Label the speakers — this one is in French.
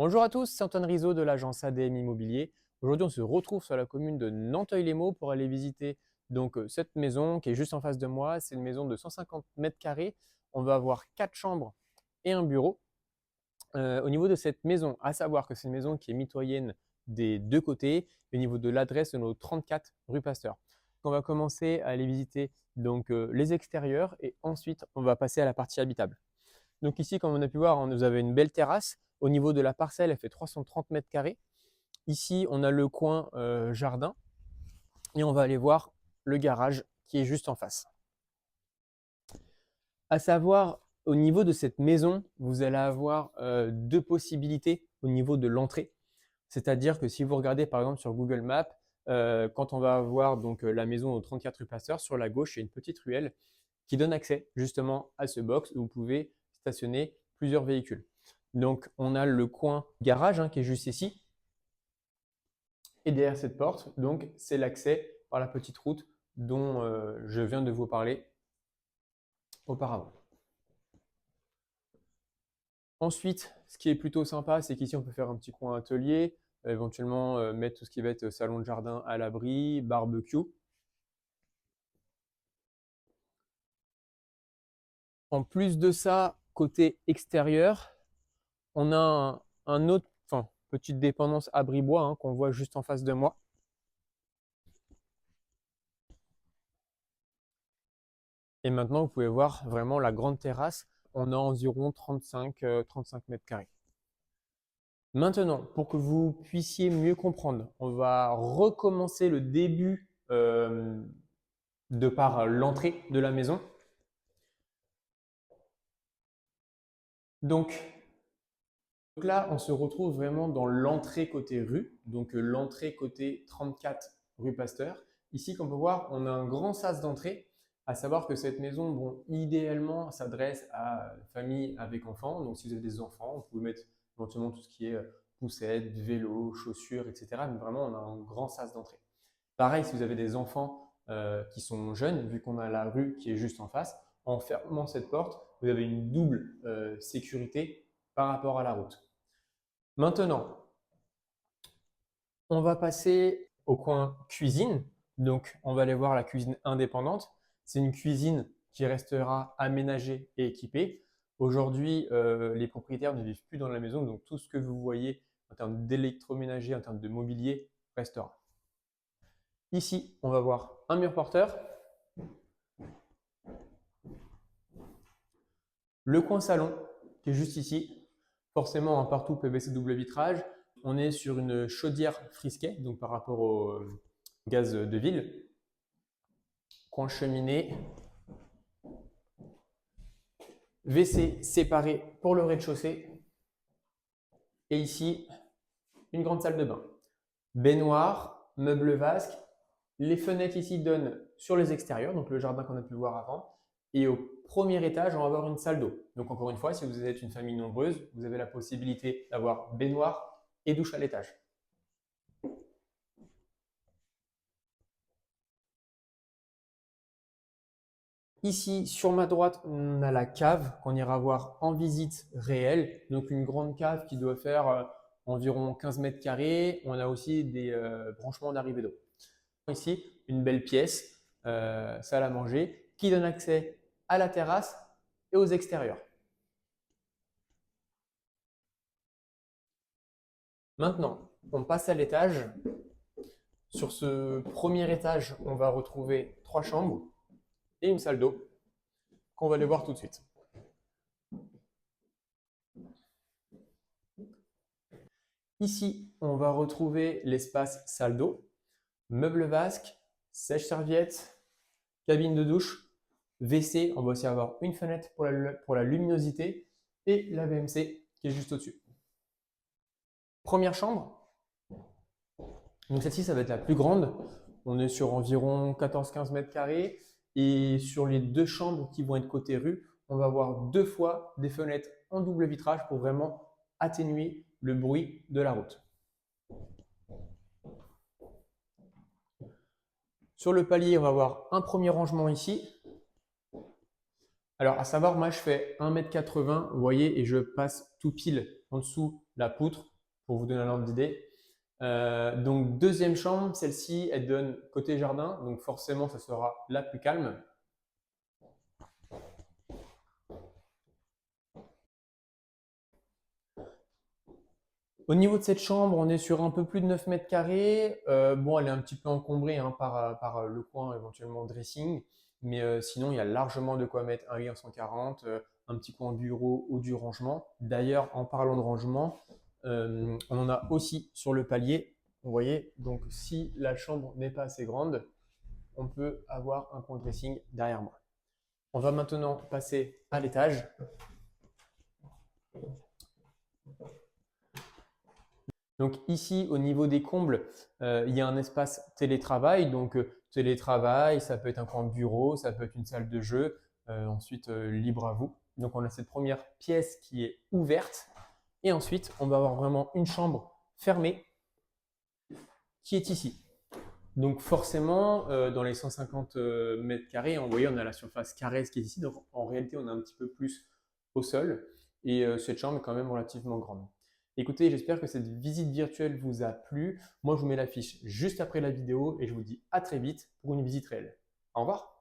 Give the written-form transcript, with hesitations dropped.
Speaker 1: Bonjour à tous, c'est Antoine Rizzo de l'agence ADM Immobilier. Aujourd'hui, on se retrouve sur la commune de Nanteuil-les-Maux pour aller visiter cette maison qui est juste en face de moi. C'est une maison de 150 mètres carrés. On va avoir 4 chambres et un bureau. Au niveau de cette maison, à savoir que c'est une maison qui est mitoyenne des deux côtés. Au niveau de l'adresse, on est au 34 rue Pasteur. On va commencer à aller visiter les extérieurs et ensuite on va passer à la partie habitable. Donc ici, comme on a pu voir, vous avez une belle terrasse. Au niveau de la parcelle, elle fait 330 mètres carrés. Ici, on a le coin jardin et on va aller voir le garage qui est juste en face. À savoir, au niveau de cette maison, vous allez avoir deux possibilités au niveau de l'entrée. C'est-à-dire que si vous regardez par exemple sur Google Maps, quand on va avoir la maison au 34 rue Pasteur, sur la gauche, il y a une petite ruelle qui donne accès justement à ce box où vous pouvez stationner plusieurs véhicules. Donc, on a le coin garage qui est juste ici. Et derrière cette porte, donc, c'est l'accès par la petite route dont je viens de vous parler auparavant. Ensuite, ce qui est plutôt sympa, c'est qu'ici, on peut faire un petit coin atelier, éventuellement mettre tout ce qui va être salon de jardin à l'abri, barbecue. En plus de ça, côté extérieur, on a un autre, petite dépendance abri bois qu'on voit juste en face de moi. Et maintenant, vous pouvez voir vraiment la grande terrasse. On a environ 35 mètres carrés. Maintenant, pour que vous puissiez mieux comprendre, on va recommencer le début de par l'entrée de la maison. Donc là, on se retrouve vraiment dans l'entrée côté rue, donc l'entrée côté 34 rue Pasteur. Ici, comme on peut voir, on a un grand sas d'entrée, à savoir que cette maison, bon, idéalement, s'adresse à famille avec enfants. Donc, si vous avez des enfants, vous pouvez mettre éventuellement tout ce qui est poussette, vélo, chaussures, etc. Mais vraiment, on a un grand sas d'entrée. Pareil, si vous avez des enfants qui sont jeunes, vu qu'on a la rue qui est juste en face, en fermant cette porte, vous avez une double sécurité par rapport à la route. Maintenant, on va passer au coin cuisine. Donc, on va aller voir la cuisine indépendante. C'est une cuisine qui restera aménagée et équipée. Aujourd'hui, les propriétaires ne vivent plus dans la maison, donc tout ce que vous voyez en termes d'électroménager, en termes de mobilier, restera. Ici, on va voir un mur porteur, le coin salon qui est juste ici, forcément un partout PVC double vitrage. On est sur une chaudière Frisquet, donc par rapport au gaz de ville. Coin cheminée. WC séparé pour le rez-de-chaussée. Et ici, une grande salle de bain. Baignoire, meuble vasque. Les fenêtres ici donnent sur les extérieurs, donc le jardin qu'on a pu voir avant. Et au premier étage, on va avoir une salle d'eau. Donc encore une fois, si vous êtes une famille nombreuse, vous avez la possibilité d'avoir baignoire et douche à l'étage. Ici, sur ma droite, on a la cave qu'on ira voir en visite réelle. Donc une grande cave qui doit faire environ 15 mètres carrés. On a aussi des branchements d'arrivée d'eau. Ici, une belle pièce, salle à manger, qui donne accès à la terrasse et aux extérieurs. Maintenant, on passe à l'étage. Sur ce premier étage, on va retrouver 3 chambres et une salle d'eau qu'on va aller voir tout de suite. Ici, on va retrouver l'espace salle d'eau, meuble vasque, sèche-serviette, cabine de douche, WC. On va aussi avoir une fenêtre pour la luminosité et la VMC qui est juste au-dessus. Première chambre. Donc celle-ci, ça va être la plus grande. On est sur environ 14-15 mètres carrés. Et sur les 2 chambres qui vont être côté rue, on va avoir 2 fois des fenêtres en double vitrage pour vraiment atténuer le bruit de la route. Sur le palier, on va avoir un premier rangement ici. Alors, à savoir, moi, je fais 1,80 m, vous voyez, et je passe tout pile en dessous la poutre. pour vous donner un ordre d'idée. Donc deuxième chambre, celle-ci, elle donne côté jardin, donc forcément ça sera la plus calme. Au niveau de cette chambre, on est sur un peu plus de 9 mètres carrés. Bon, elle est un petit peu encombrée hein, par le coin éventuellement dressing, mais sinon il y a largement de quoi mettre un lit en 140, un petit coin bureau ou du rangement. D'ailleurs, en parlant de rangement, on en a aussi sur le palier. Vous voyez, donc si la chambre n'est pas assez grande, on peut avoir un coin dressing derrière moi. On va maintenant passer à l'étage. Donc ici, au niveau des combles, il y a un espace télétravail. Donc télétravail, ça peut être un coin bureau, ça peut être une salle de jeu. Ensuite, libre à vous. Donc on a cette première pièce qui est ouverte. Et ensuite, on va avoir vraiment une chambre fermée qui est ici. Donc forcément, dans les 150 mètres carrés, vous voyez, on a la surface carrée qui est ici. Donc en réalité, on a un petit peu plus au sol. Et cette chambre est quand même relativement grande. Écoutez, j'espère que cette visite virtuelle vous a plu. Moi, je vous mets la fiche juste après la vidéo et je vous dis à très vite pour une visite réelle. Au revoir.